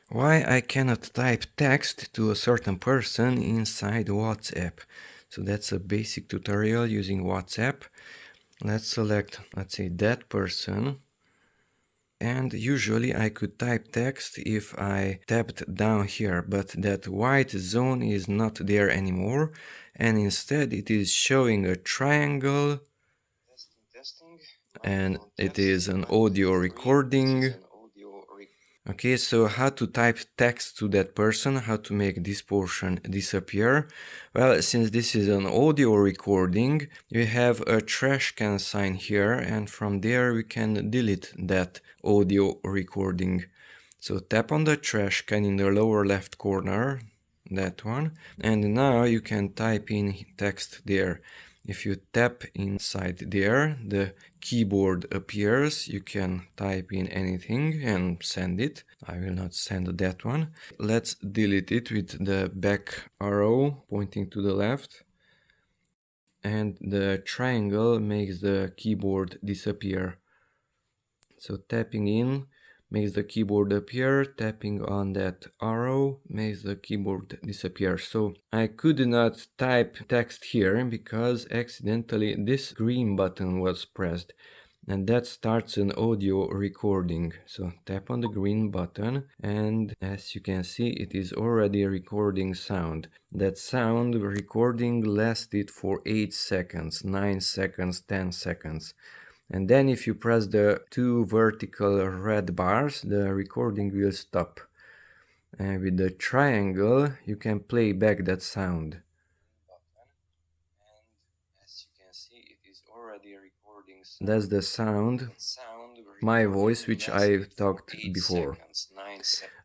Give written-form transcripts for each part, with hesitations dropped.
Why I cannot type text to a certain person inside WhatsApp. So that's a basic tutorial using WhatsApp. Let's select, let's say, that person. And usually I could type text if I tapped down here, but that white zone is not there anymore. And instead it is showing a triangle. And it is an audio recording. Okay, so how to type text to that person, how to make this portion disappear? Well, since this is an audio recording, we have a trash can sign here, and from there we can delete that audio recording. So tap on the trash can in the lower left corner, that one, and now you can type in text there. If you tap inside there, the keyboard appears. You can type in anything and send it. I will not send that one. Let's delete it with the back arrow pointing to the left. And the triangle makes the keyboard disappear. So tapping in makes the keyboard appear, tapping on that arrow makes the keyboard disappear. So I could not type text here because accidentally this green button was pressed, and that starts an audio recording. So tap on the green button, and as you can see, it is already recording sound. That sound recording lasted for 8 seconds, 9 seconds, 10 seconds. And then if you press the two vertical red bars, the recording will stop. And with the triangle, you can play back that sound. That's the sound, my voice, which I talked before.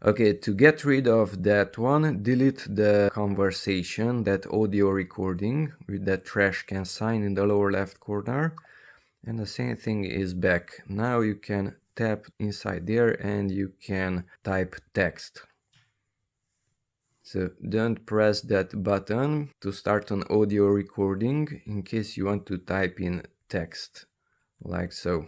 Okay, to get rid of that one, delete the conversation, that audio recording with that trash can sign in the lower left corner. And the same thing is back. Now you can tap inside there and you can type text. So don't press that button to start an audio recording in case you want to type in text, like so.